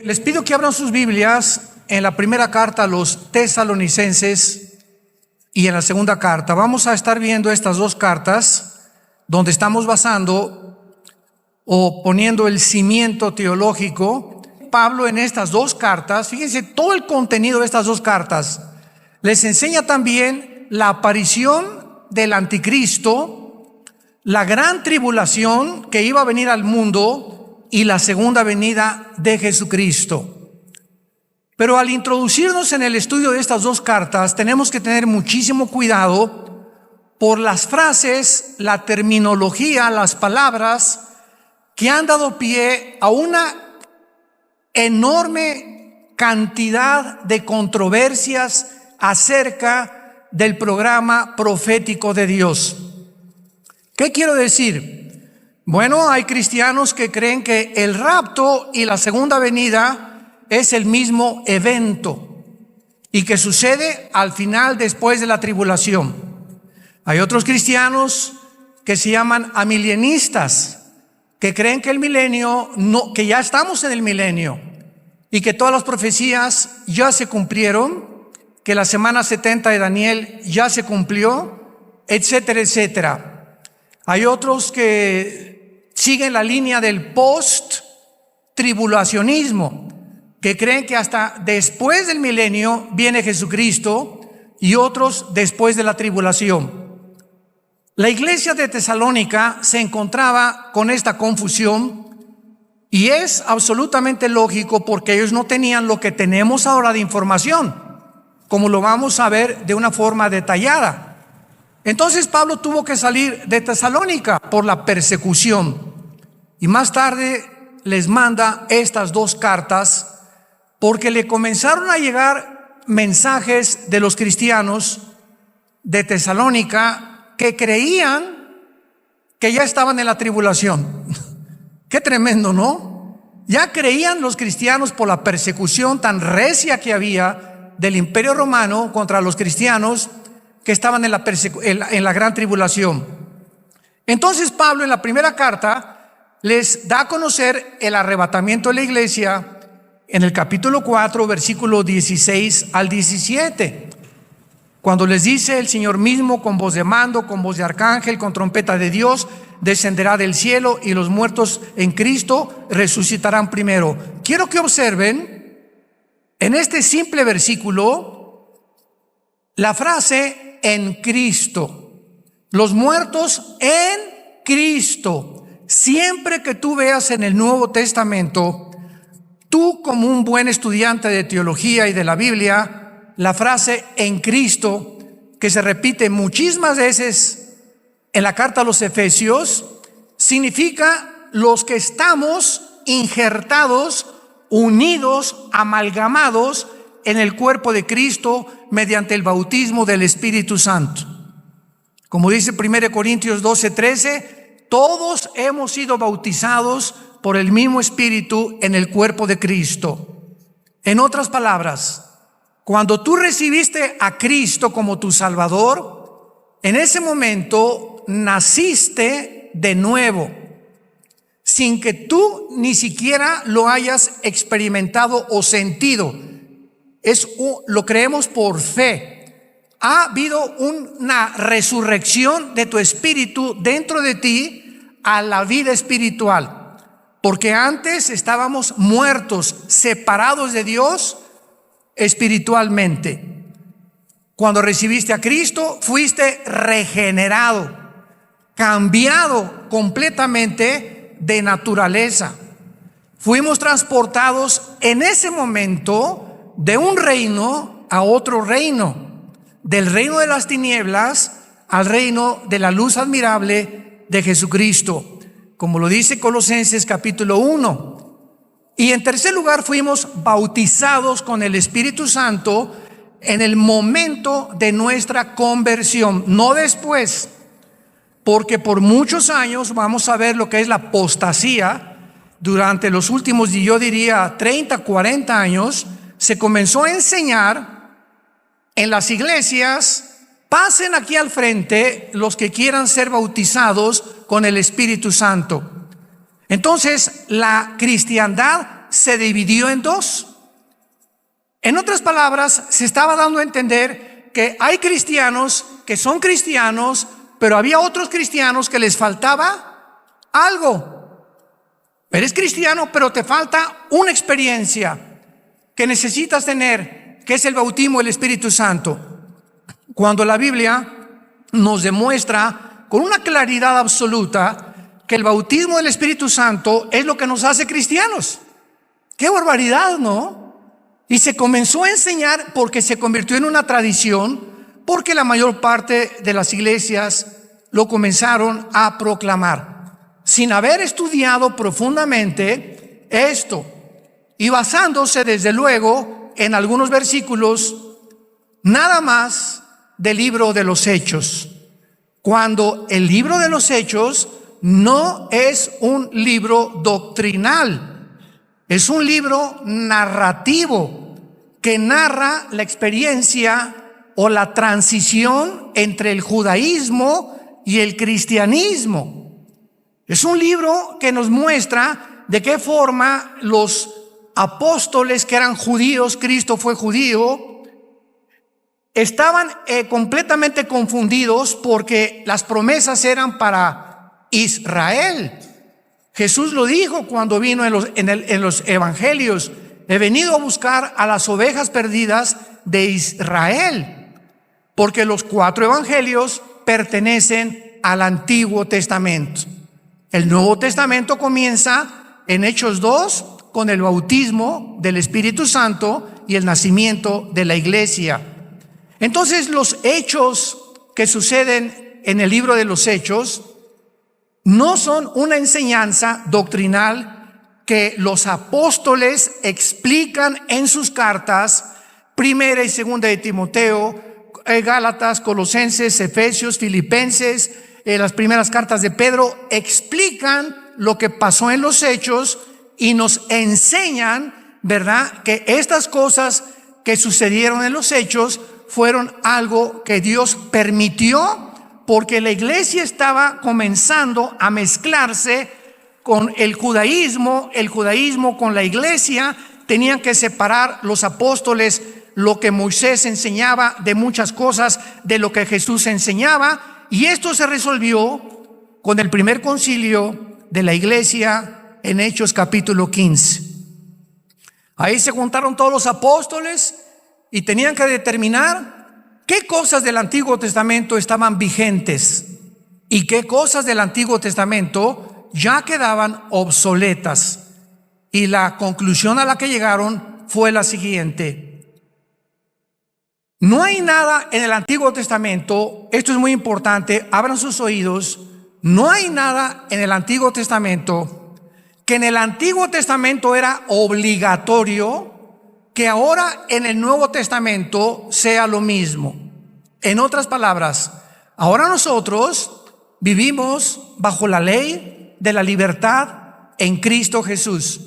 Les pido que abran sus Biblias en la primera carta a los Tesalonicenses y en la segunda carta. Vamos a estar viendo estas dos cartas donde estamos basando o poniendo el cimiento teológico. Pablo en estas dos cartas, fíjense todo el contenido de estas dos cartas, les enseña también la aparición del anticristo, la gran tribulación que iba a venir al mundo y la segunda venida de Jesucristo. Pero al introducirnos en el estudio de estas dos cartas, tenemos que tener muchísimo cuidado por las frases, la terminología, las palabras que han dado pie a una enorme cantidad de controversias acerca del programa profético de Dios. ¿Qué quiero decir? Bueno, hay cristianos que creen que el rapto y la segunda venida es el mismo evento y que sucede al final después de la tribulación. Hay otros cristianos que se llaman amilienistas, que creen que el milenio, no, que ya estamos en el milenio y que todas las profecías ya se cumplieron, que la semana 70 de Daniel ya se cumplió, etcétera, etcétera. Hay otros que siguen la línea del post-tribulacionismo, que creen que hasta después del milenio viene Jesucristo, y otros después de la tribulación. La iglesia de Tesalónica se encontraba con esta confusión, y es absolutamente lógico porque ellos no tenían lo que tenemos ahora de información, como lo vamos a ver de una forma detallada. Entonces Pablo tuvo que salir de Tesalónica por la persecución, y más tarde les manda estas dos cartas porque le comenzaron a llegar mensajes de los cristianos de Tesalónica que creían que ya estaban en la tribulación. Qué tremendo, ¿no? Ya creían los cristianos por la persecución tan recia que había del Imperio Romano contra los cristianos que estaban en la gran tribulación. Entonces Pablo en la primera carta les da a conocer el arrebatamiento de la iglesia en el capítulo 4, versículo 16 al 17, cuando les dice: el Señor mismo con voz de mando, con voz de arcángel, con trompeta de Dios, descenderá del cielo, y los muertos en Cristo resucitarán primero. Quiero que observen en este simple versículo la frase en Cristo, los muertos en Cristo. Siempre que tú veas en el Nuevo Testamento, tú como un buen estudiante de teología y de la Biblia, la frase en Cristo, que se repite muchísimas veces en la carta a los Efesios, significa los que estamos injertados, unidos, amalgamados en el cuerpo de Cristo mediante el bautismo del Espíritu Santo. Como dice 1 Corintios 12:13, todos hemos sido bautizados por el mismo Espíritu en el cuerpo de Cristo. En otras palabras, cuando tú recibiste a Cristo como tu Salvador, en ese momento naciste de nuevo, sin que tú ni siquiera lo hayas experimentado o sentido. Lo creemos por fe. Ha habido una resurrección de tu espíritu dentro de ti a la vida espiritual, porque antes estábamos muertos, separados de Dios espiritualmente. Cuando recibiste a Cristo, fuiste regenerado, cambiado completamente de naturaleza. Fuimos transportados en ese momento de un reino a otro reino, del reino de las tinieblas al reino de la luz admirable de Jesucristo, como lo dice Colosenses capítulo 1. Y en tercer lugar, fuimos bautizados con el Espíritu Santo en el momento de nuestra conversión, no después, porque por muchos años vamos a ver lo que es la apostasía. Durante los últimos, yo diría 30, 40 años, se comenzó a enseñar en las iglesias: pasen aquí al frente los que quieran ser bautizados con el Espíritu Santo. Entonces la cristiandad se dividió en dos. En otras palabras, se estaba dando a entender que hay cristianos que son cristianos, pero había otros cristianos que les faltaba algo. Eres cristiano, pero te falta una experiencia que necesitas tener, que es el bautismo del Espíritu Santo. Cuando la Biblia nos demuestra con una claridad absoluta que el bautismo del Espíritu Santo es lo que nos hace cristianos. ¡Qué barbaridad!, ¿no? Y se comenzó a enseñar porque se convirtió en una tradición, porque la mayor parte de las iglesias lo comenzaron a proclamar, sin haber estudiado profundamente esto, y basándose desde luego en algunos versículos nada más del libro de los Hechos, cuando el libro de los Hechos no es un libro doctrinal, es un libro narrativo que narra la experiencia o la transición entre el judaísmo y el cristianismo. Es un libro que nos muestra de qué forma los apóstoles que eran judíos, Cristo fue judío, estaban completamente confundidos porque las promesas eran para Israel. Jesús lo dijo cuando vino en los evangelios: he venido a buscar a las ovejas perdidas de Israel, porque los 4 evangelios pertenecen al Antiguo Testamento. El Nuevo Testamento comienza en Hechos 2 con el bautismo del Espíritu Santo y el nacimiento de la iglesia. Entonces, los hechos que suceden en el libro de los Hechos no son una enseñanza doctrinal que los apóstoles explican en sus cartas, primera y segunda de Timoteo, Gálatas, Colosenses, Efesios, Filipenses, las primeras cartas de Pedro, explican lo que pasó en los hechos y nos enseñan, ¿verdad?, que estas cosas que sucedieron en los hechos fueron algo que Dios permitió, porque la iglesia estaba comenzando a mezclarse con el judaísmo con la iglesia. Tenían que separar los apóstoles lo que Moisés enseñaba de muchas cosas de lo que Jesús enseñaba, y esto se resolvió con el primer concilio de la iglesia en Hechos capítulo 15. Ahí se juntaron todos los apóstoles y tenían que determinar qué cosas del Antiguo Testamento estaban vigentes y qué cosas del Antiguo Testamento ya quedaban obsoletas. Y la conclusión a la que llegaron fue la siguiente: no hay nada en el Antiguo Testamento, esto es muy importante, abran sus oídos, no hay nada en el Antiguo Testamento que en el Antiguo Testamento era obligatorio que ahora en el Nuevo Testamento sea lo mismo. En otras palabras, ahora nosotros vivimos bajo la ley de la libertad en Cristo Jesús.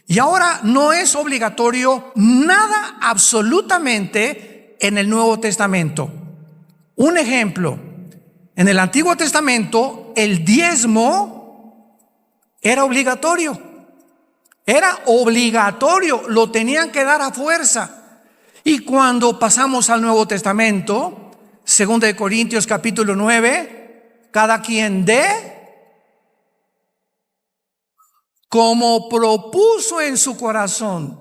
Y ahora no es obligatorio nada absolutamente en el Nuevo Testamento. Un ejemplo: en el Antiguo Testamento el diezmo era obligatorio. Era obligatorio, lo tenían que dar a fuerza. Y cuando pasamos al Nuevo Testamento, 2 Corintios capítulo 9, cada quien dé como propuso en su corazón,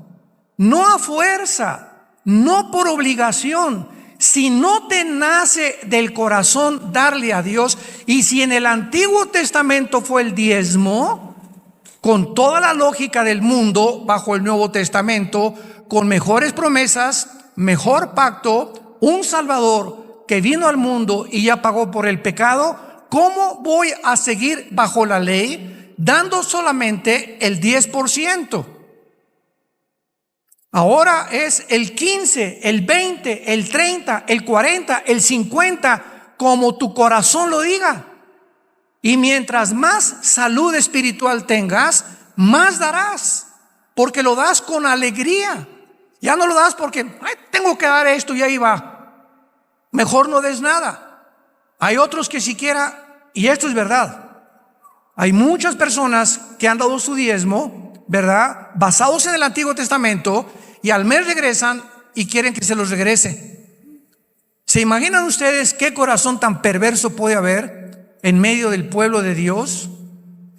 no a fuerza, no por obligación. Si no te nace del corazón darle a Dios, y si en el Antiguo Testamento fue el diezmo, con toda la lógica del mundo, bajo el Nuevo Testamento, con mejores promesas, mejor pacto, un Salvador que vino al mundo y ya pagó por el pecado, ¿cómo voy a seguir bajo la ley dando solamente el 10%? Ahora es el 15, el 20, el 30, el 40, el 50, como tu corazón lo diga. Y mientras más salud espiritual tengas, más darás, porque lo das con alegría. Ya no lo das porque tengo que dar esto y ahí va. Mejor no des nada. Hay otros que siquiera, y esto es verdad, hay muchas personas que han dado su diezmo, ¿verdad? Basados en el Antiguo Testamento, y al mes regresan y quieren que se los regrese. ¿Se imaginan ustedes qué corazón tan perverso puede haber en medio del pueblo de Dios?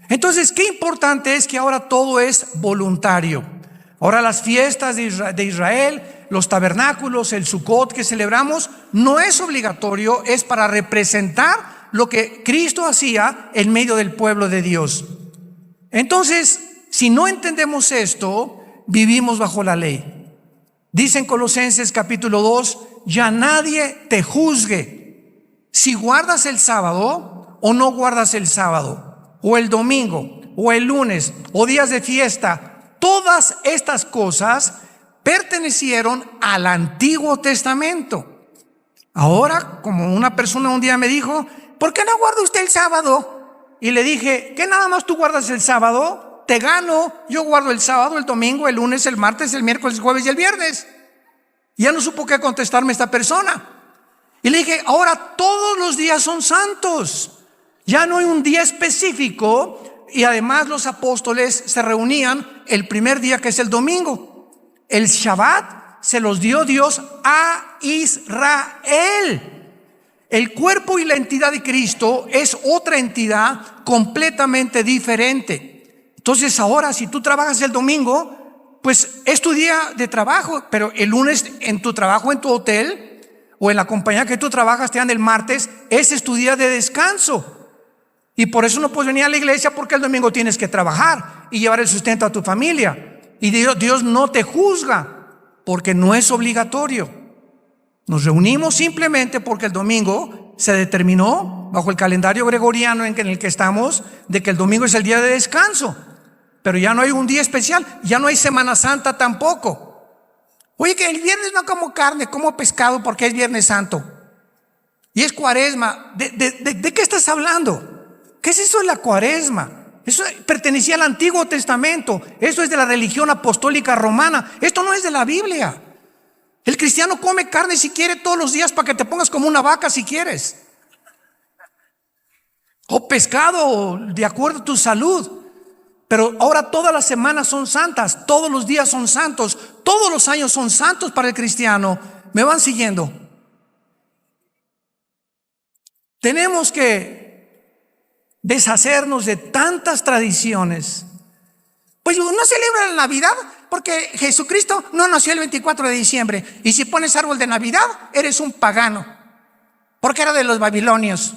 Entonces, qué importante es que ahora todo es voluntario. Ahora las fiestas de Israel, los tabernáculos, el Sukkot que celebramos, no es obligatorio, es para representar lo que Cristo hacía en medio del pueblo de Dios. Entonces, si no entendemos esto, vivimos bajo la ley. Dice en Colosenses capítulo 2, ya nadie te juzgue si guardas el sábado o no guardas el sábado, o el domingo, o el lunes, o días de fiesta. Todas estas cosas pertenecieron al Antiguo Testamento. Ahora, como una persona un día me dijo, ¿por qué no guarda usted el sábado? Y le dije, ¿qué nada más tú guardas el sábado? Te gano, yo guardo el sábado, el domingo, el lunes, el martes, el miércoles, el jueves y el viernes. Y ya no supo qué contestarme esta persona. Y le dije, ahora todos los días son santos. Ya no hay un día específico. Y además los apóstoles se reunían el primer día, que es el domingo. El Shabbat se los dio Dios a Israel. El cuerpo y la entidad de Cristo es otra entidad completamente diferente. Entonces ahora, si tú trabajas el domingo, pues es tu día de trabajo, pero el lunes en tu trabajo, en tu hotel o en la compañía que tú trabajas, te dan el martes, ese es tu día de descanso. Y por eso no puedes venir a la iglesia, porque el domingo tienes que trabajar y llevar el sustento a tu familia. Y Dios no te juzga, porque no es obligatorio. Nos reunimos simplemente porque el domingo se determinó, bajo el calendario gregoriano en el que estamos, de que el domingo es el día de descanso. Pero ya no hay un día especial, ya no hay Semana Santa tampoco. Oye, que el viernes no como carne, como pescado porque es Viernes Santo. Y es Cuaresma. ¿De qué estás hablando? ¿Qué es eso de la Cuaresma? Eso pertenecía al Antiguo Testamento. Eso es de la religión apostólica romana. Esto no es de la Biblia. El cristiano come carne si quiere todos los días para que te pongas como una vaca si quieres. O pescado, de acuerdo a tu salud. Pero ahora todas las semanas son santas, todos los días son santos, todos los años son santos para el cristiano. ¿Me van siguiendo? Tenemos que deshacernos de tantas tradiciones. Pues no celebra la Navidad porque Jesucristo no nació el 24 de diciembre. Y si pones árbol de Navidad, eres un pagano, porque era de los babilonios.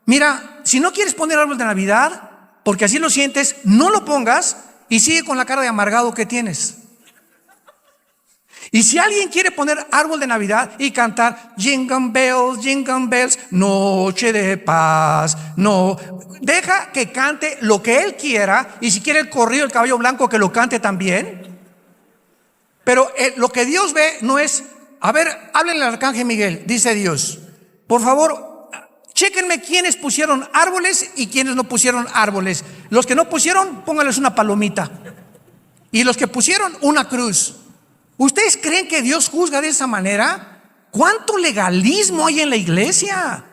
Mira, si no quieres poner árbol de Navidad, porque así lo sientes, no lo pongas y sigue con la cara de amargado que tienes. Y si alguien quiere poner árbol de Navidad y cantar jingle bells, noche de paz, no, deja que cante lo que él quiera. Y si quiere el corrido, el caballo blanco, que lo cante también. Pero lo que Dios ve no es, a ver, háblenle al arcángel Miguel, dice Dios, por favor, chéquenme quiénes pusieron árboles y quiénes no pusieron árboles. Los que no pusieron, pónganles una palomita. Y los que pusieron, una cruz. ¿Ustedes creen que Dios juzga de esa manera? ¿Cuánto legalismo hay en la iglesia?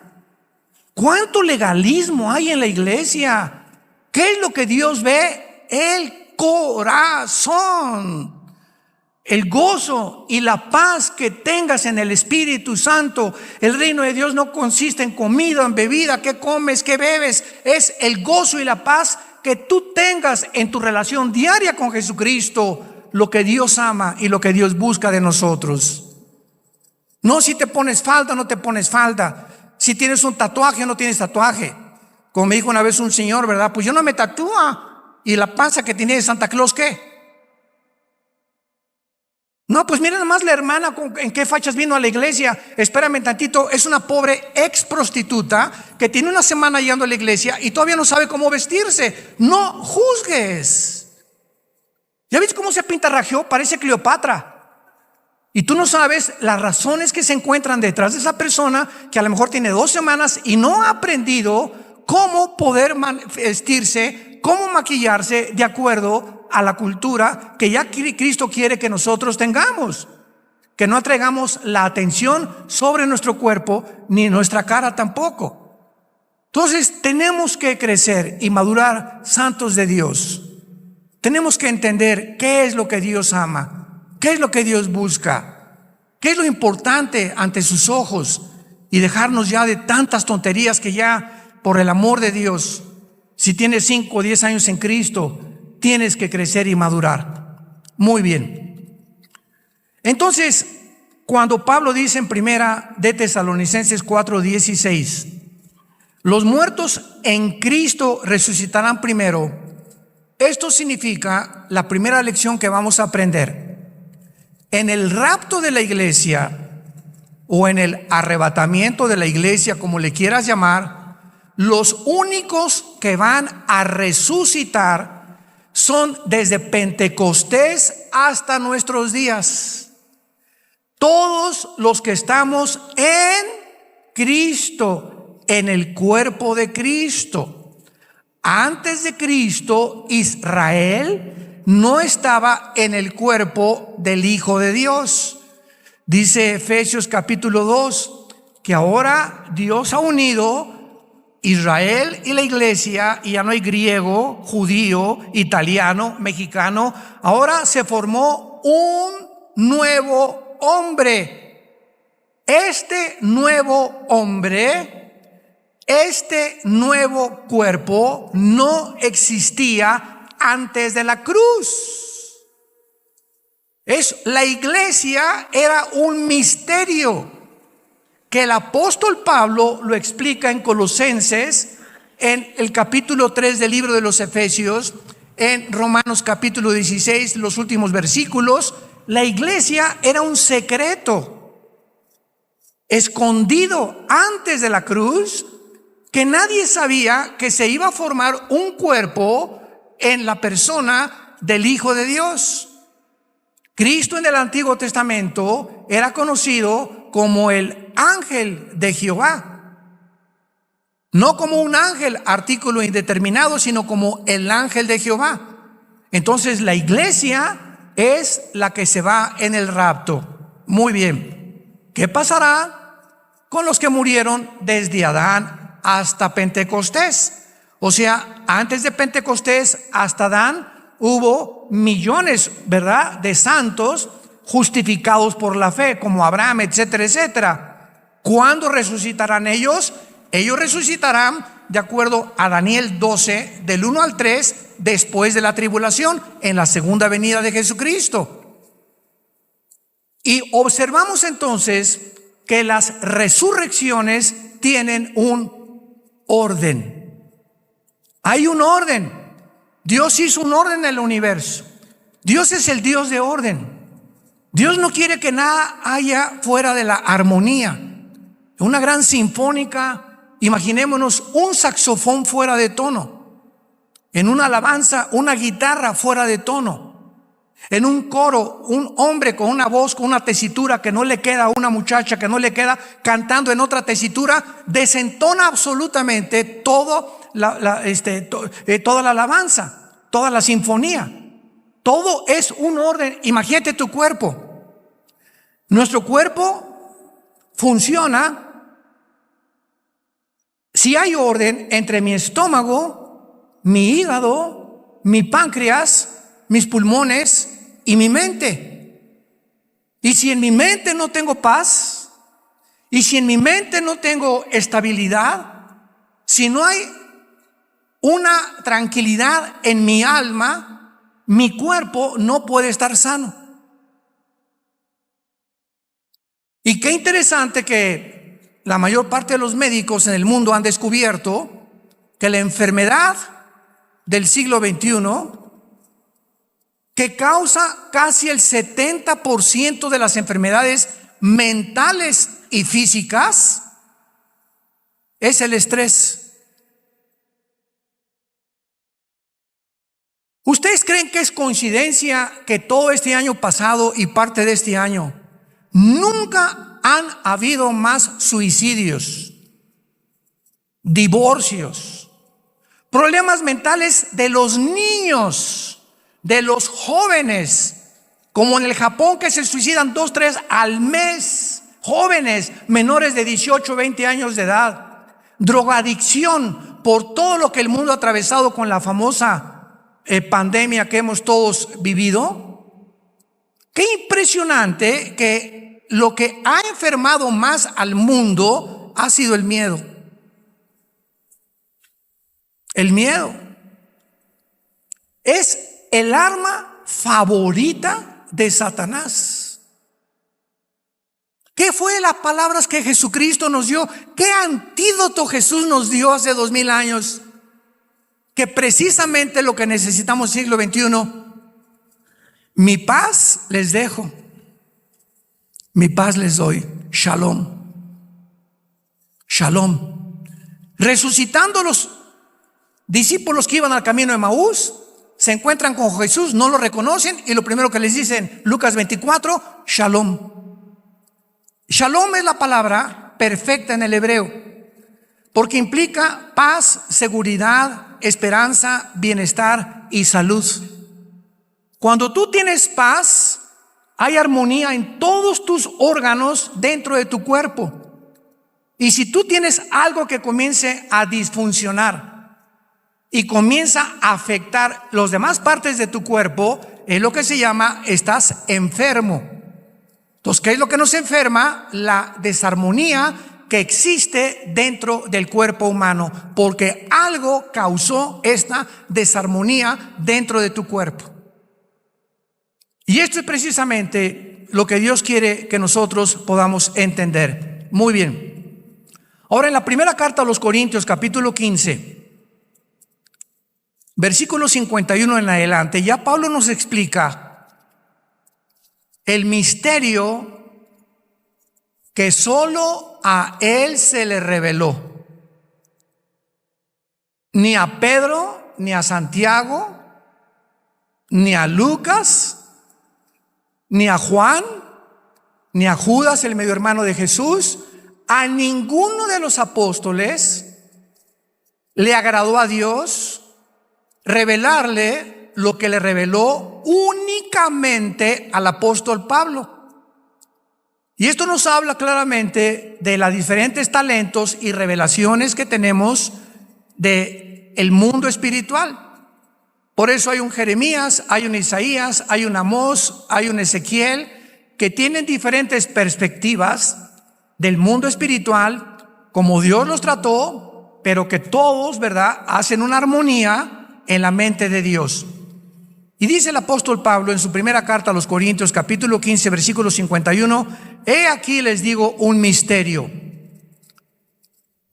¿Cuánto legalismo hay en la iglesia? ¿Qué es lo que Dios ve? El corazón. El gozo y la paz que tengas en el Espíritu Santo. El reino de Dios no consiste en comida, en bebida, qué comes, qué bebes. Es el gozo y la paz que tú tengas en tu relación diaria con Jesucristo. Lo que Dios ama y lo que Dios busca de nosotros. No si te pones falda o no te pones falda, si tienes un tatuaje o no tienes tatuaje. Como me dijo una vez un señor, ¿verdad? Pues yo no me tatúa. ¿Y la panza que tiene de Santa Claus qué? No, pues miren nomás la hermana en qué fachas vino a la iglesia. Espérame tantito, es una pobre ex prostituta que tiene una semana llegando a la iglesia y todavía no sabe cómo vestirse. No juzgues. ¿Ya viste cómo se pintarrajeó? Parece Cleopatra. Y tú no sabes las razones que se encuentran detrás de esa persona que a lo mejor tiene 2 semanas y no ha aprendido cómo poder vestirse, cómo maquillarse de acuerdo a la cultura que ya Cristo quiere que nosotros tengamos. Que no atraigamos la atención sobre nuestro cuerpo ni nuestra cara tampoco. Entonces tenemos que crecer y madurar santos de Dios. Tenemos que entender qué es lo que Dios ama, qué es lo que Dios busca, qué es lo importante ante sus ojos y dejarnos ya de tantas tonterías que ya, por el amor de Dios, si tienes 5 o 10 años en Cristo, tienes que crecer y madurar. Muy bien. Entonces, cuando Pablo dice en primera de Tesalonicenses 4:16, los muertos en Cristo resucitarán primero. Esto significa la primera lección que vamos a aprender. En el rapto de la iglesia o en el arrebatamiento de la iglesia, como le quieras llamar, los únicos que van a resucitar son desde Pentecostés hasta nuestros días. Todos los que estamos en Cristo, en el cuerpo de Cristo. Antes de Cristo, Israel no estaba en el cuerpo del Hijo de Dios. Dice Efesios capítulo 2, que ahora Dios ha unido Israel y la iglesia, y ya no hay griego, judío, italiano, mexicano. Ahora se formó un nuevo hombre. Este nuevo hombre, este nuevo cuerpo no existía antes de la cruz. La iglesia era un misterio que el apóstol Pablo lo explica en Colosenses, en el capítulo 3 del libro de los Efesios, en Romanos capítulo 16, los últimos versículos. La iglesia era un secreto escondido antes de la cruz, que nadie sabía que se iba a formar un cuerpo en la persona del Hijo de Dios. Cristo en el Antiguo Testamento era conocido como el ángel de Jehová. No como un ángel, artículo indeterminado, sino como el ángel de Jehová. Entonces la iglesia es la que se va en el rapto. Muy bien. ¿Qué pasará con los que murieron desde Adán hasta Pentecostés? O sea, antes de Pentecostés hasta Adán hubo millones, ¿verdad?, de santos justificados por la fe, como Abraham, etcétera, etcétera. ¿Cuándo resucitarán ellos? Ellos resucitarán de acuerdo a Daniel 12, del 1 al 3, después de la tribulación, en la segunda venida de Jesucristo. Y observamos entonces que las resurrecciones tienen un orden. Hay un orden. Dios hizo un orden en el universo. Dios es el Dios de orden. Dios no quiere que nada haya fuera de la armonía. Una gran sinfónica, imaginémonos un saxofón fuera de tono. En una alabanza, una guitarra fuera de tono. En un coro, un hombre con una voz, con una tesitura que no le queda a una muchacha, que no le queda, cantando en otra tesitura, desentona absolutamente toda la alabanza, toda la sinfonía. Todo es un orden. Imagínate tu cuerpo. Nuestro cuerpo funciona si hay orden entre mi estómago, mi hígado, mi páncreas, mis pulmones y mi mente. Y si en mi mente no tengo paz, y si en mi mente no tengo estabilidad, si no hay una tranquilidad en mi alma, mi cuerpo no puede estar sano. Y qué interesante que la mayor parte de los médicos en el mundo han descubierto que la enfermedad del siglo XXI, que causa casi el 70% de las enfermedades mentales y físicas, es el estrés. ¿Ustedes creen que es coincidencia que todo este año pasado y parte de este año nunca han habido más suicidios, divorcios, problemas mentales de los niños, de los jóvenes, como en el Japón, que se suicidan 2, 3 al mes, jóvenes menores de 18, 20 años de edad, drogadicción por todo lo que el mundo ha atravesado con la famosa pandemia que hemos todos vivido. Qué impresionante que lo que ha enfermado más al mundo ha sido el miedo. El miedo es el arma favorita de Satanás. ¿Qué fue las palabras que Jesucristo nos dio? ¿Qué antídoto Jesús nos dio hace 2000 años? Que precisamente lo que necesitamos en el siglo XXI. Mi paz les dejo, mi paz les doy. Shalom. Shalom. Resucitando los discípulos que iban al camino de Emaús, se encuentran con Jesús, no lo reconocen, y lo primero que les dicen, Lucas 24, Shalom. Shalom es la palabra perfecta en el hebreo, porque implica paz, seguridad, esperanza, bienestar y salud. Cuando tú tienes paz, hay armonía en todos tus órganos dentro de tu cuerpo. Y si tú tienes algo que comience a disfuncionar y comienza a afectar las demás partes de tu cuerpo, es lo que se llama, estás enfermo. Entonces, ¿qué es lo que nos enferma? La desarmonía que existe dentro del cuerpo humano, porque algo causó esta desarmonía dentro de tu cuerpo. Y esto es precisamente lo que Dios quiere que nosotros podamos entender. Muy bien. Ahora, en la primera carta a los Corintios, capítulo 15, versículo 51 en adelante, ya Pablo nos explica el misterio que solo a él se le reveló. Ni a Pedro, ni a Santiago, ni a Lucas, ni a Juan, ni a Judas, el medio hermano de Jesús, a ninguno de los apóstoles le agradó a Dios revelarle lo que le reveló únicamente al apóstol Pablo. Y esto nos habla claramente de los diferentes talentos y revelaciones que tenemos del mundo espiritual. Por eso hay un Jeremías, hay un Isaías, hay un Amós, hay un Ezequiel, que tienen diferentes perspectivas del mundo espiritual, como Dios los trató, pero que todos, ¿verdad?, hacen una armonía en la mente de Dios. Y dice el apóstol Pablo en su primera carta a los Corintios, capítulo 15, versículo 51, he aquí les digo un misterio.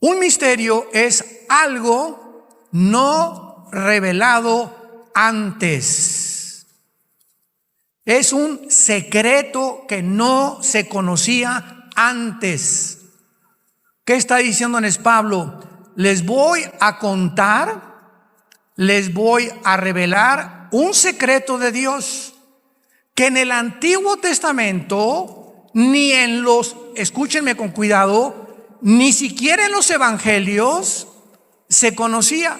Un misterio es algo no revelado antes. Es un secreto que no se conocía antes. ¿Qué está diciéndoles Pablo? Les voy a contar, les voy a revelar un secreto de Dios que en el Antiguo Testamento ni en los, escúchenme con cuidado, ni siquiera en los evangelios se conocía.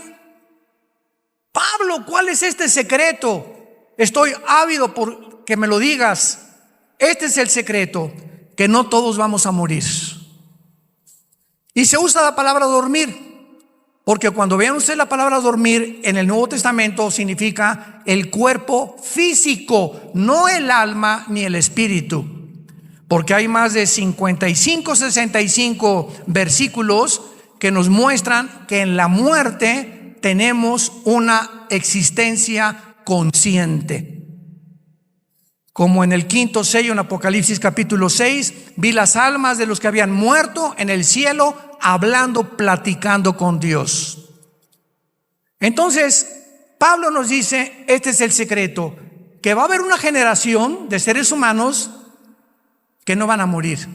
Pablo, ¿cuál es este secreto? Estoy ávido por que me lo digas. Este es el secreto, que no todos vamos a morir. Y se usa la palabra dormir, porque cuando vean ustedes la palabra dormir en el Nuevo Testamento significa el cuerpo físico, no el alma ni el espíritu. Porque hay más de 55, 65 versículos que nos muestran que en la muerte tenemos una existencia consciente. Como en el quinto sello en Apocalipsis capítulo 6, vi las almas de los que habían muerto en el cielo hablando, platicando con Dios. Entonces, Pablo nos dice, este es el secreto, que va a haber una generación de seres humanos que no van a morir.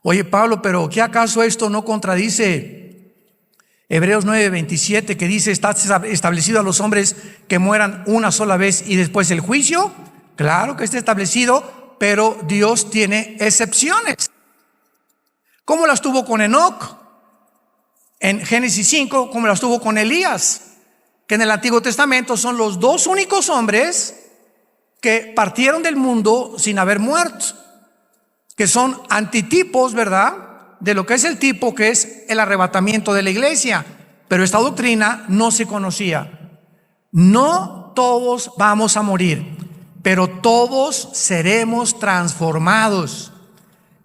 Oye, Pablo, pero ¿qué acaso esto no contradice Hebreos 9:27, que dice, está establecido a los hombres que mueran una sola vez y después el juicio? Claro que está establecido, pero Dios tiene excepciones. ¿Cómo las tuvo con Enoc en Génesis 5? ¿Cómo las tuvo con Elías? Que en el Antiguo Testamento son los dos únicos hombres que partieron del mundo sin haber muerto, que son antitipos, ¿verdad?, de lo que es el tipo que es el arrebatamiento de la iglesia. pero esta doctrina no se conocía. No todos vamos a morir, pero todos seremos transformados.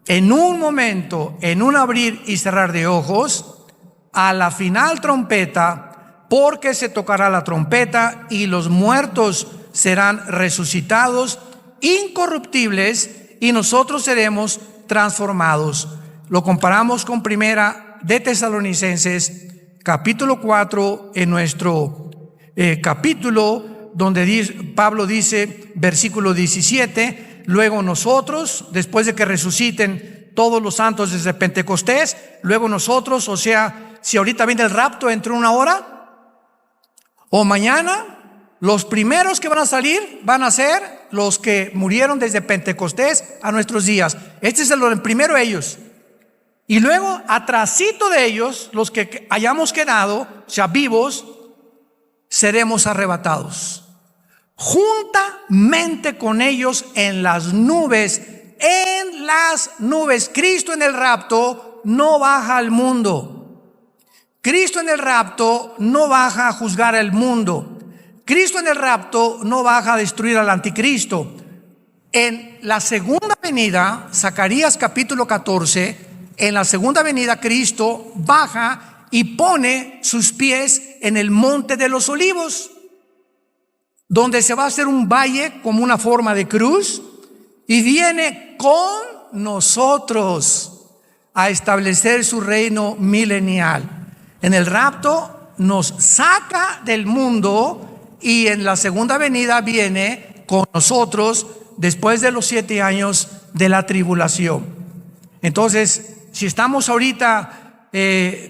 En un momento, en un abrir y cerrar de ojos, a la final trompeta, porque se tocará la trompeta y los muertos serán resucitados incorruptibles y nosotros seremos transformados. Lo comparamos con Primera de Tesalonicenses, capítulo 4, en nuestro capítulo, donde Pablo dice, versículo 17, luego nosotros, después de que resuciten todos los santos desde Pentecostés, luego nosotros, o sea, si ahorita viene el rapto entre una hora o mañana, los primeros que van a salir van a ser los que murieron desde Pentecostés a nuestros días. Este es el primero ellos. Y luego, atrasito de ellos, los que hayamos quedado, o sea, vivos, seremos arrebatados juntamente con ellos en las nubes. En las nubes. Cristo en el rapto no baja al mundo. Cristo en el rapto no baja a juzgar al mundo. Cristo en el rapto no baja a destruir al anticristo. En la segunda venida, Zacarías capítulo 14, en la segunda venida Cristo baja y pone sus pies en el monte de los olivos, donde se va a hacer un valle como una forma de cruz, y viene con nosotros a establecer su reino milenial. En el rapto nos saca del mundo y en la segunda venida viene con nosotros después de los 7 años de la tribulación. Entonces, si estamos ahorita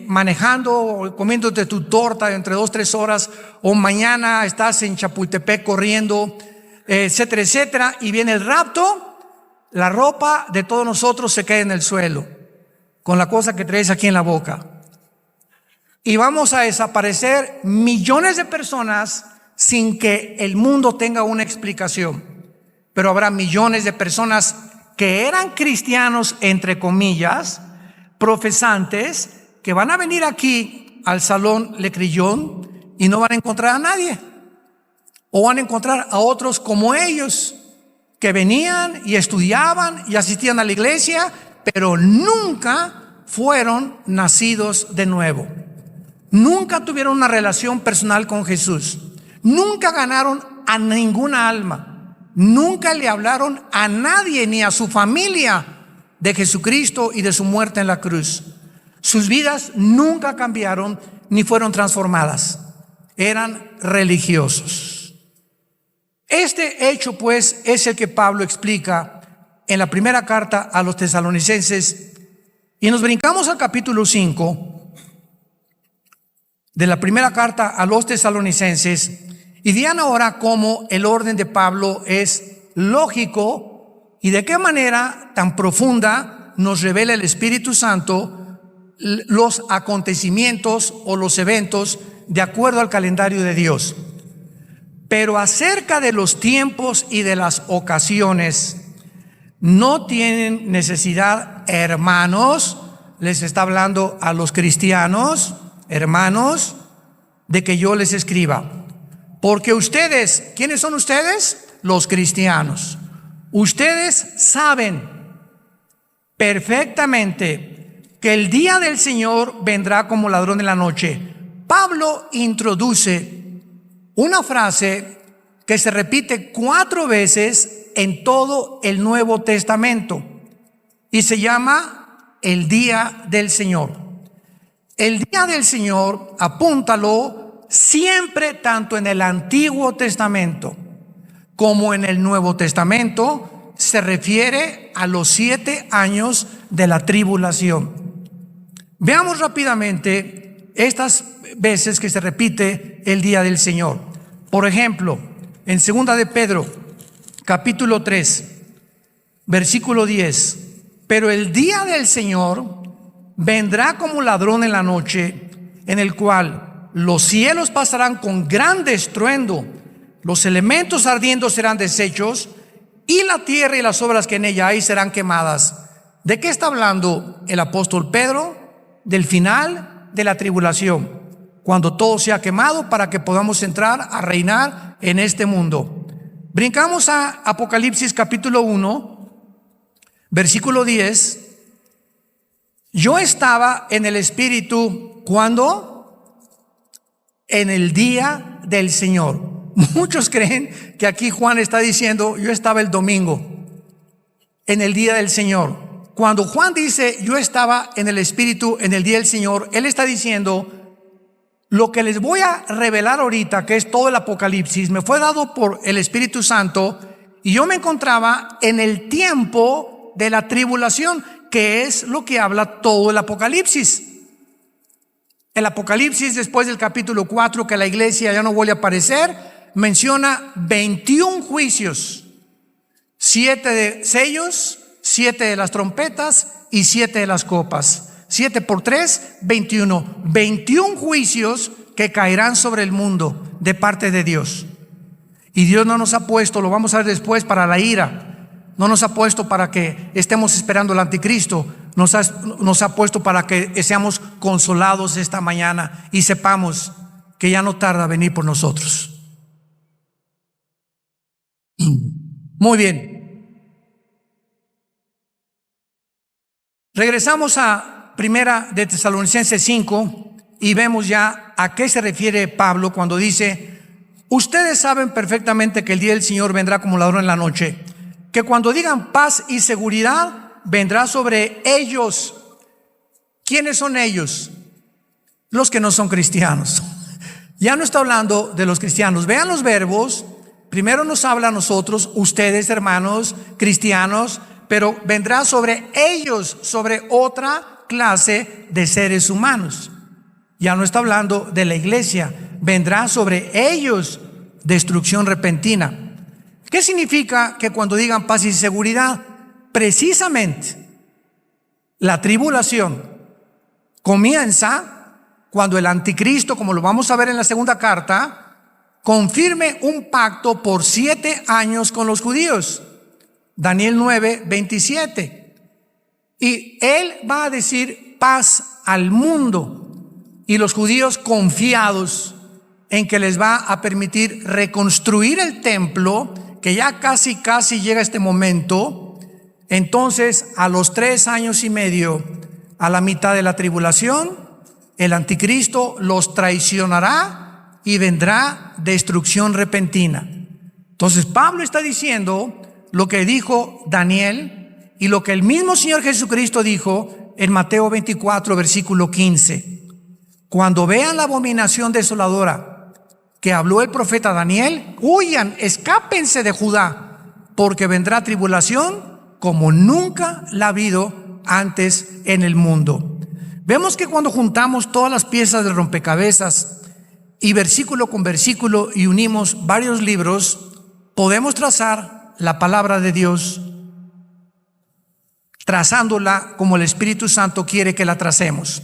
manejando, comiéndote tu torta entre 2-3 horas, o mañana estás en Chapultepec corriendo, etcétera, etcétera, y viene el rapto, la ropa de todos nosotros se cae en el suelo, con la cosa que traes aquí en la boca. Y vamos a desaparecer millones de personas sin que el mundo tenga una explicación. Pero habrá millones de personas que eran cristianos, entre comillas, profesantes, que van a venir aquí al Salón Le Crillon y no van a encontrar a nadie. O van a encontrar a otros como ellos, que venían y estudiaban y asistían a la iglesia, pero nunca fueron nacidos de nuevo. Nunca tuvieron una relación personal con Jesús. Nunca ganaron a ninguna alma. Nunca le hablaron a nadie ni a su familia de Jesucristo y de su muerte en la cruz. Sus vidas nunca cambiaron ni fueron transformadas. Eran religiosos. Este hecho, pues, es el que Pablo explica en la primera carta a los tesalonicenses. Y nos brincamos al capítulo 5 de la primera carta a los tesalonicenses. Y vean ahora cómo el orden de Pablo es lógico y de qué manera tan profunda nos revela el Espíritu Santo los acontecimientos o los eventos de acuerdo al calendario de Dios. Pero acerca de los tiempos y de las ocasiones, no tienen necesidad, hermanos, les está hablando a los cristianos, hermanos, de que yo les escriba. Porque ustedes, ¿quiénes son ustedes? Los cristianos. Ustedes saben perfectamente que el día del Señor vendrá como ladrón en la noche. Pablo introduce una frase que se repite 4 veces en todo el Nuevo Testamento y se llama el día del Señor. El día del Señor, apúntalo, siempre tanto en el Antiguo Testamento como en el Nuevo Testamento se refiere a los 7 años de la tribulación. Veamos rápidamente estas veces que se repite el día del Señor. Por ejemplo, en 2 de Pedro, capítulo 3, versículo 10. Pero el día del Señor vendrá como ladrón en la noche, en el cual los cielos pasarán con gran estruendo, los elementos ardiendo serán deshechos, y la tierra y las obras que en ella hay serán quemadas. ¿De qué está hablando el apóstol Pedro? Del final de la tribulación. cuando todo sea quemado, para que podamos entrar a reinar en este mundo. Brincamos a Apocalipsis capítulo 1, versículo 10. Yo estaba en el Espíritu, ¿cuándo? En el día del Señor. Muchos creen que aquí Juan está diciendo, yo estaba el domingo, en el día del Señor. Cuando Juan dice, yo estaba en el Espíritu, en el día del Señor, él está diciendo, lo que les voy a revelar ahorita, que es todo el Apocalipsis, me fue dado por el Espíritu Santo, y yo me encontraba en el tiempo de la tribulación, que es lo que habla todo el Apocalipsis. El Apocalipsis, después del capítulo 4, que la iglesia ya no vuelve a aparecer, menciona 21 juicios, 7 de sellos, 7 de las trompetas y 7 de las copas. 7 por 3, 21. 21 juicios que caerán sobre el mundo de parte de Dios. Y Dios no nos ha puesto, lo vamos a ver después, para la ira. No nos ha puesto para que estemos esperando al anticristo. Nos ha puesto para que seamos consolados esta mañana y sepamos que ya no tarda venir por nosotros. Muy bien. Regresamos a Primera de Tesalonicenses 5 y vemos ya a qué se refiere Pablo cuando dice: ustedes saben perfectamente que el día del Señor vendrá como ladrón en la noche, que cuando digan paz y seguridad, vendrá sobre ellos. ¿Quiénes son ellos? Los que no son cristianos. Ya no está hablando de los cristianos. Vean los verbos. Primero nos habla a nosotros, ustedes hermanos cristianos, pero vendrá sobre ellos, sobre otra clase de seres humanos. Ya no está hablando de la iglesia. Vendrá sobre ellos destrucción repentina. ¿Qué significa que cuando digan paz y seguridad? Precisamente la tribulación comienza cuando el anticristo, como lo vamos a ver en la segunda carta, confirme un pacto por 7 años con los judíos. Daniel 9, 27. Y él va a decir paz al mundo, y los judíos, confiados en que les va a permitir reconstruir el templo, que ya casi llega este momento. Entonces, a los 3 años y medio, a la mitad de la tribulación, el anticristo los traicionará y vendrá destrucción repentina. Entonces Pablo está diciendo lo que dijo Daniel y lo que el mismo Señor Jesucristo dijo en Mateo 24, versículo 15. Cuando vean la abominación desoladora que habló el profeta Daniel, huyan, escápense de Judá, porque vendrá tribulación como nunca la ha habido antes en el mundo. Vemos que cuando juntamos todas las piezas del rompecabezas y versículo con versículo y unimos varios libros, podemos trazar la palabra de Dios, trazándola como el Espíritu Santo quiere que la tracemos.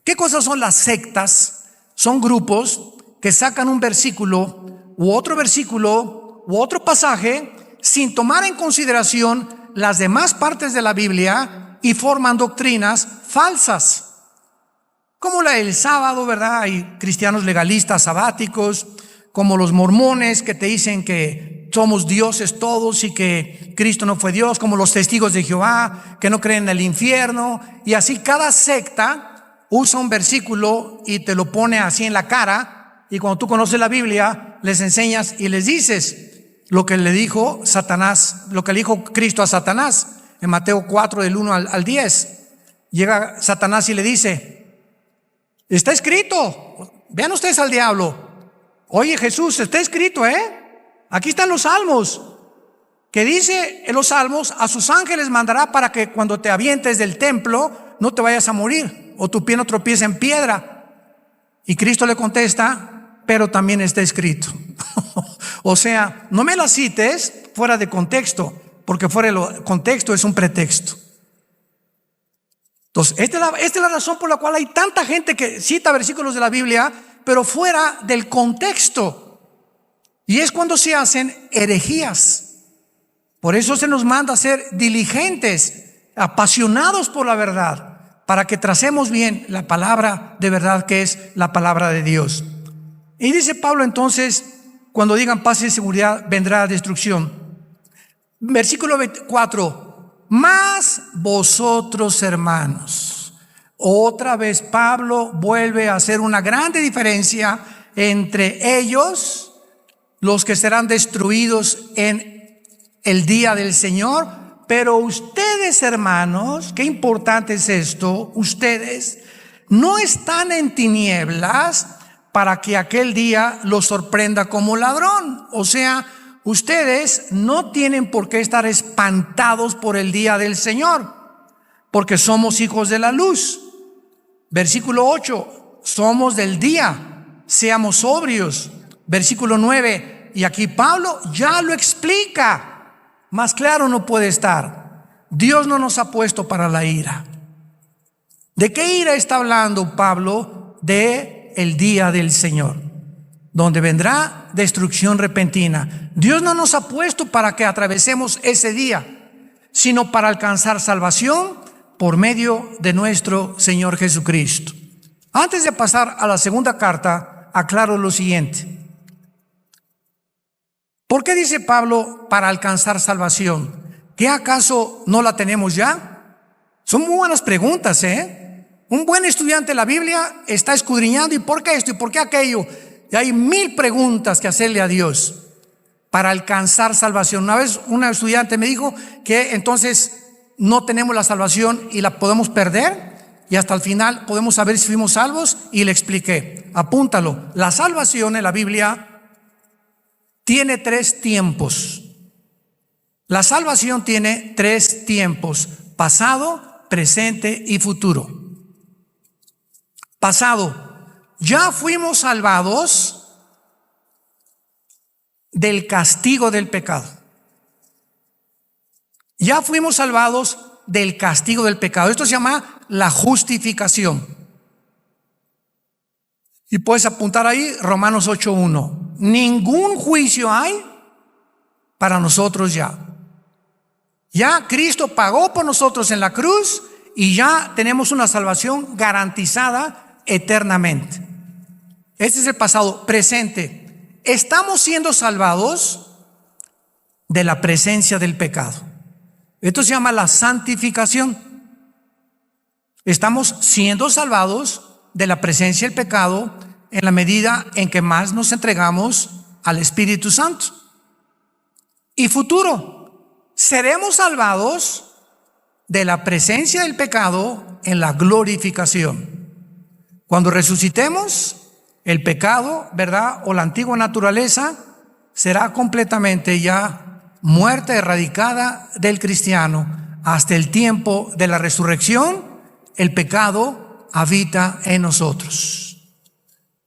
¿Qué cosas son las sectas? Son grupos que sacan un versículo u otro pasaje sin tomar en consideración las demás partes de la Biblia y forman doctrinas falsas, como la del sábado, ¿verdad? Hay cristianos legalistas sabáticos, como los mormones que te dicen que somos dioses todos y que Cristo no fue Dios, como los testigos de Jehová que no creen en el infierno. Y así cada secta usa un versículo y te lo pone así en la cara, y cuando tú conoces la Biblia les enseñas y les dices lo que le dijo Satanás, lo que le dijo Cristo a Satanás en Mateo 4 del 1 al 10. Llega Satanás y le dice: está escrito. Vean ustedes al diablo: oye Jesús, está escrito, aquí están los salmos, que dice en los salmos: a sus ángeles mandará para que cuando te avientes del templo no te vayas a morir, o tu pie no tropiece en piedra. Y Cristo le contesta: pero también está escrito. O sea, no me la cites fuera de contexto, porque fuera de contexto es un pretexto. Entonces, esta es la razón por la cual hay tanta gente que cita versículos de la Biblia, pero fuera del contexto. Y es cuando se hacen herejías. Por eso se nos manda a ser diligentes, apasionados por la verdad, para que tracemos bien la palabra de verdad que es la palabra de Dios. Y dice Pablo entonces, cuando digan paz y seguridad, vendrá destrucción. Versículo 24, mas vosotros, hermanos. Otra vez Pablo vuelve a hacer una grande diferencia entre ellos, los que serán destruidos en el día del Señor, pero ustedes, hermanos, qué importante es esto, ustedes no están en tinieblas para que aquel día los sorprenda como ladrón. O sea, ustedes no tienen por qué estar espantados por el día del Señor, porque somos hijos de la luz. Versículo 8, somos del día, seamos sobrios. Versículo 9, y aquí Pablo ya lo explica. Más claro no puede estar. Dios no nos ha puesto para la ira. ¿De qué ira está hablando Pablo? De el día del Señor, donde vendrá destrucción repentina. Dios no nos ha puesto para que atravesemos ese día, sino para alcanzar salvación por medio de nuestro Señor Jesucristo. Antes de pasar a la segunda carta, aclaro lo siguiente. ¿Por qué dice Pablo para alcanzar salvación? ¿Qué acaso no la tenemos ya? Son muy buenas preguntas, Un buen estudiante de la Biblia está escudriñando, ¿y por qué esto? ¿Y por qué aquello? Y hay 1000 preguntas que hacerle a Dios para alcanzar salvación. Una vez una estudiante me dijo que entonces no tenemos la salvación y la podemos perder, y hasta el final podemos saber si fuimos salvos, y le expliqué, apúntalo, la salvación en la Biblia tiene 3 tiempos. La salvación tiene 3 tiempos: pasado, presente y futuro. Pasado, ya fuimos salvados del castigo del pecado. Ya fuimos salvados del castigo del pecado. Esto se llama la justificación. Y puedes apuntar ahí Romanos 8:1. Ningún juicio hay para nosotros ya. Ya Cristo pagó por nosotros en la cruz y ya tenemos una salvación garantizada eternamente. Este es el pasado. Presente, estamos siendo salvados de la presencia del pecado. Esto se llama la santificación. Estamos siendo salvados de la presencia del pecado en la medida en que más nos entregamos al Espíritu Santo. Y futuro, seremos salvados de la presencia del pecado en la glorificación. Cuando resucitemos, el pecado, ¿verdad?, o la antigua naturaleza será completamente ya muerta, erradicada del cristiano. Hasta el tiempo de la resurrección, el pecado habita en nosotros.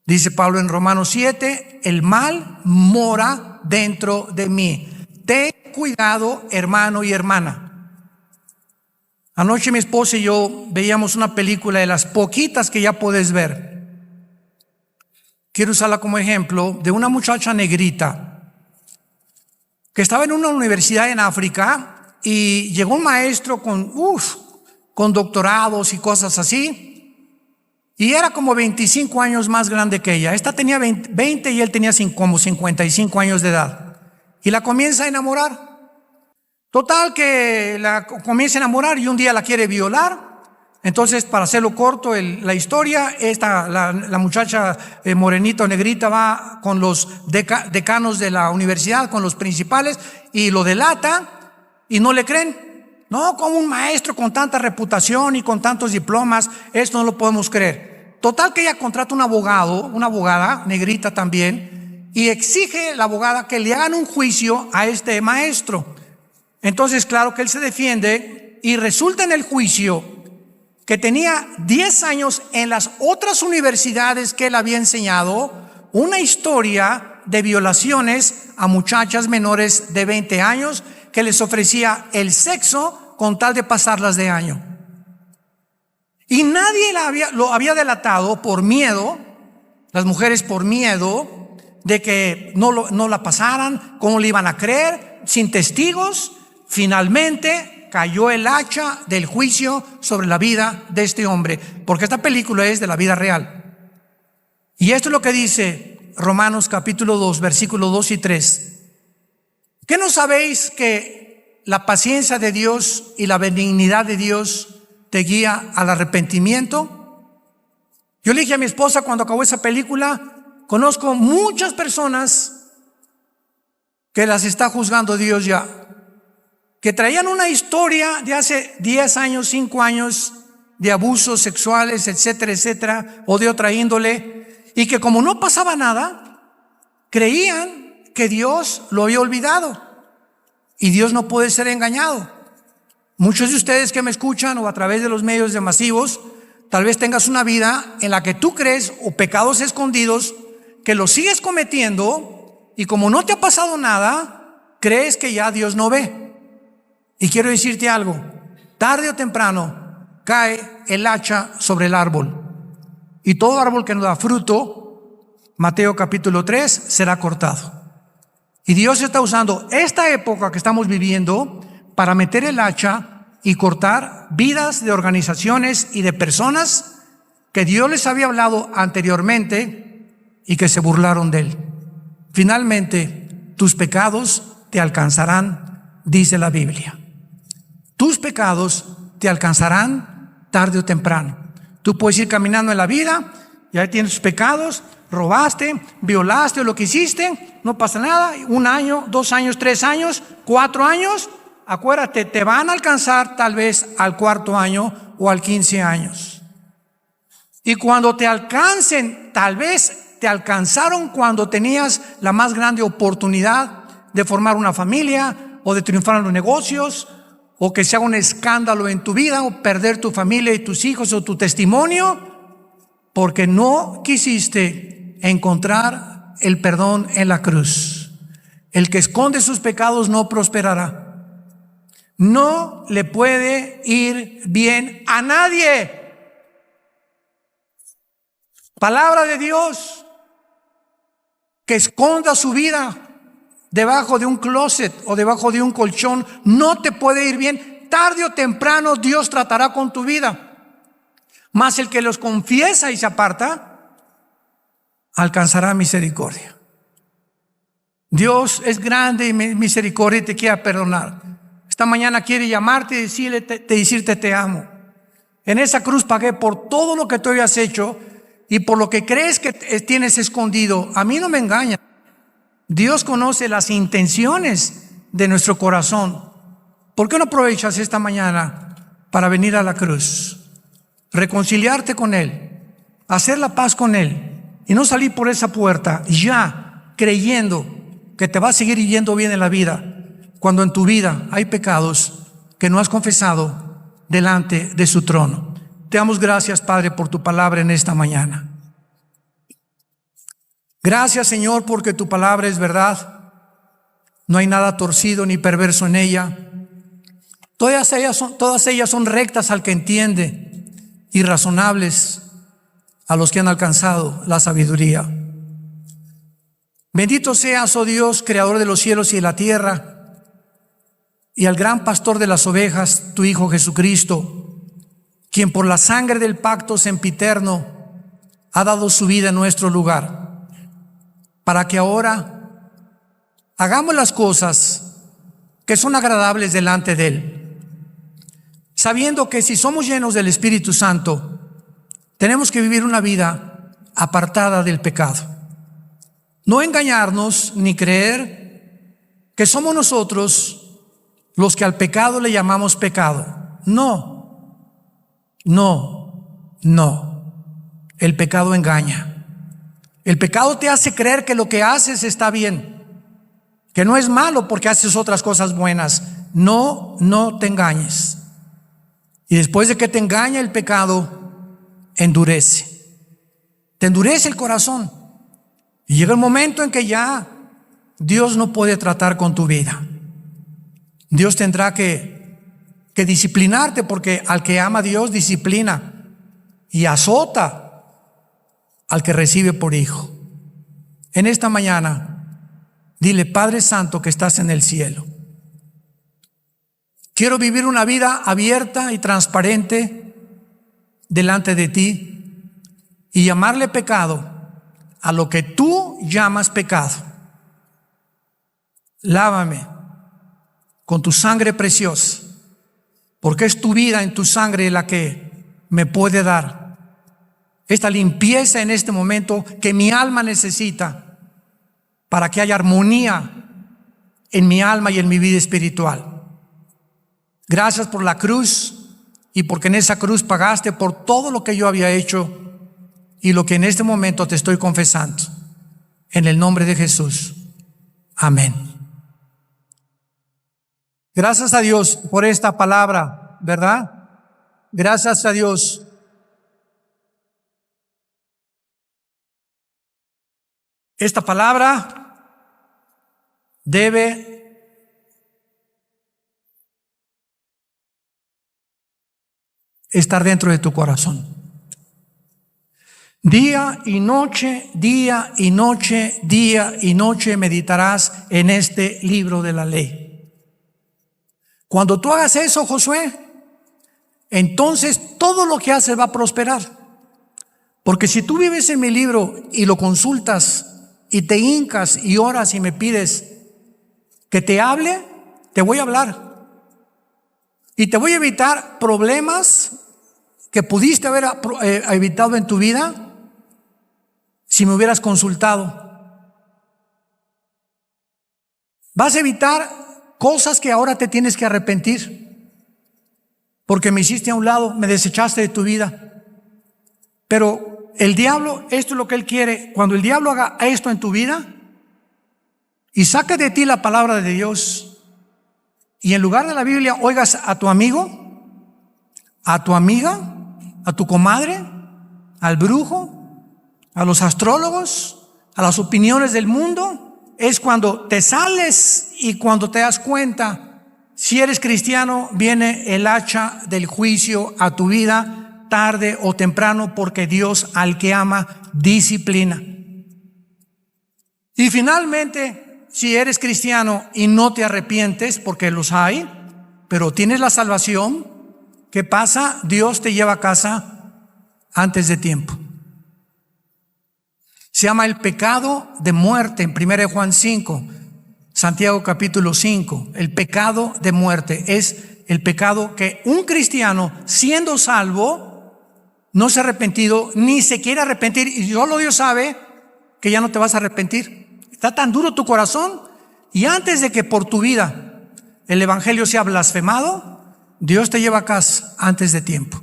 Dice Pablo en Romanos 7, el mal mora dentro de mí. Ten cuidado, hermano y hermana. Anoche mi esposa y yo veíamos una película de las poquitas que ya puedes ver. Quiero usarla como ejemplo de una muchacha negrita que estaba en una universidad en África y llegó un maestro con doctorados y cosas así. Y era como 25 años más grande que ella. Esta tenía 20 y él tenía como 55 años de edad. Y la comienza a enamorar. Total que la comienza a enamorar y un día la quiere violar. Entonces, para hacerlo corto la historia, la muchacha morenita o negrita va con los decanos de la universidad, con los principales, y lo delata y no le creen. No, como un maestro con tanta reputación y con tantos diplomas, esto no lo podemos creer. Total que ella contrata un abogado, una abogada negrita también, y exige la abogada que le hagan un juicio a este maestro. Entonces, claro que él se defiende y resulta en el juicio que tenía 10 años en las otras universidades que él había enseñado una historia de violaciones a muchachas menores de 20 años que les ofrecía el sexo con tal de pasarlas de año. Y nadie lo había delatado por miedo, las mujeres por miedo de que no la pasaran, cómo le iban a creer, sin testigos. Finalmente cayó el hacha del juicio sobre la vida de este hombre, porque esta película es de la vida real. Y esto es lo que dice Romanos capítulo 2, versículos 2 y 3. ¿Qué no sabéis que la paciencia de Dios y la benignidad de Dios te guía al arrepentimiento? Yo le dije a mi esposa cuando acabó esa película, conozco muchas personas que las está juzgando Dios ya, que traían una historia de hace 10 años, 5 años, de abusos sexuales, etcétera, etcétera, o de otra índole, y que como no pasaba nada, creían que Dios lo había olvidado. Y Dios no puede ser engañado. Muchos de ustedes que me escuchan o a través de los medios de masivos, tal vez tengas una vida en la que tú crees, o pecados escondidos, que los sigues cometiendo, y como no te ha pasado nada, crees que ya Dios no ve. Y quiero decirte algo, tarde o temprano cae el hacha sobre el árbol, y todo árbol que no da fruto, Mateo capítulo 3, será cortado. Y Dios está usando esta época que estamos viviendo para meter el hacha y cortar vidas de organizaciones y de personas que Dios les había hablado anteriormente y que se burlaron de Él. Finalmente, tus pecados te alcanzarán, dice la Biblia. Tus pecados te alcanzarán tarde o temprano. Tú puedes ir caminando en la vida y ahí tienes tus pecados, robaste, violaste o lo que hiciste, no pasa nada. 1 año, 2 años, 3 años, 4 años, acuérdate, te van a alcanzar tal vez al 4.º año o al 15 años. Y cuando te alcancen, tal vez te alcanzaron cuando tenías la más grande oportunidad de formar una familia o de triunfar en los negocios, o que se haga un escándalo en tu vida, o perder tu familia y tus hijos o tu testimonio, porque no quisiste encontrar el perdón en la cruz. El que esconde sus pecados no prosperará. No le puede ir bien a nadie. Palabra de Dios, que esconda su vida debajo de un closet o debajo de un colchón, no te puede ir bien. Tarde o temprano Dios tratará con tu vida. Mas el que los confiesa y se aparta, alcanzará misericordia. Dios es grande y misericordia y te quiere perdonar. Esta mañana quiere llamarte y decirte te amo. En esa cruz pagué por todo lo que tú habías hecho y por lo que crees que tienes escondido. A mí no me engaña. Dios conoce las intenciones de nuestro corazón. ¿Por qué no aprovechas esta mañana para venir a la cruz, reconciliarte con Él, hacer la paz con Él y no salir por esa puerta ya creyendo que te va a seguir yendo bien en la vida, cuando en tu vida hay pecados que no has confesado delante de su trono? Te damos gracias, Padre, por tu palabra en esta mañana. Gracias, Señor, porque tu palabra es verdad. No hay nada torcido ni perverso en ella. Todas ellas son rectas al que entiende y razonables a los que han alcanzado la sabiduría. Bendito seas, oh Dios, creador de los cielos y de la tierra, y al gran pastor de las ovejas, tu Hijo Jesucristo, quien por la sangre del pacto sempiterno ha dado su vida en nuestro lugar, para que ahora hagamos las cosas que son agradables delante de Él, sabiendo que si somos llenos del Espíritu Santo, tenemos que vivir una vida apartada del pecado. No engañarnos ni creer que somos nosotros los que al pecado le llamamos pecado. No. El pecado engaña. El pecado te hace creer que lo que haces está bien, que no es malo porque haces otras cosas buenas. No te engañes. Y después de que te engaña el pecado, endurece. Te endurece el corazón. Y llega el momento en que ya Dios no puede tratar con tu vida. Dios tendrá que disciplinarte, porque al que ama a Dios disciplina y azota al que recibe por hijo. En esta mañana, dile: Padre Santo que estás en el cielo, Quiero vivir una vida abierta y transparente delante de ti y llamarle pecado a lo que tú llamas pecado. Lávame con tu sangre preciosa, porque es tu vida en tu sangre la que me puede dar esta limpieza en este momento que mi alma necesita para que haya armonía en mi alma y en mi vida espiritual. Gracias por la cruz y porque en esa cruz pagaste por todo lo que yo había hecho y lo que en este momento te estoy confesando. En el nombre de Jesús. Amén. Gracias a Dios por esta palabra, ¿verdad? Gracias a Dios. Esta palabra debe estar dentro de tu corazón. Día y noche, día y noche, día y noche meditarás en este libro de la ley. Cuando tú hagas eso, Josué, entonces todo lo que haces va a prosperar. Porque si tú vives en mi libro y lo consultas y te hincas y oras y me pides que te hable, te voy a hablar. Y te voy a evitar problemas que pudiste haber evitado en tu vida si me hubieras consultado. Vas a evitar cosas que ahora te tienes que arrepentir, porque me hiciste a un lado, me desechaste de tu vida. Pero el diablo, esto es lo que él quiere. Cuando el diablo haga esto en tu vida y saque de ti la palabra de Dios, y en lugar de la Biblia oigas a tu amigo, a tu amiga, a tu comadre, al brujo, a los astrólogos, a las opiniones del mundo, es cuando te sales y cuando te das cuenta, si eres cristiano, viene el hacha del juicio a tu vida tarde o temprano, porque Dios al que ama disciplina. Y finalmente, si eres cristiano y no te arrepientes, porque los hay, pero tienes la salvación, ¿qué pasa? Dios te lleva a casa antes de tiempo. Se llama el pecado de muerte en 1 Juan 5, Santiago capítulo 5. El pecado de muerte es el pecado que un cristiano, siendo salvo, no se ha arrepentido, ni se quiere arrepentir, y solo Dios sabe que ya no te vas a arrepentir. Está tan duro tu corazón, y antes de que por tu vida el evangelio sea blasfemado, Dios te lleva a casa antes de tiempo.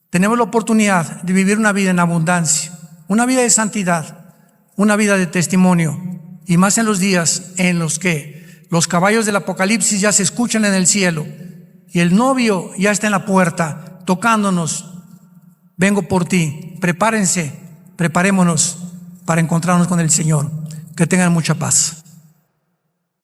Tenemos la oportunidad de vivir una vida en abundancia, una vida de santidad, una vida de testimonio, y más en los días en los que los caballos del Apocalipsis ya se escuchan en el cielo y el novio ya está en la puerta tocándonos. Vengo por ti. Prepárense, preparémonos para encontrarnos con el Señor. Que tengan mucha paz.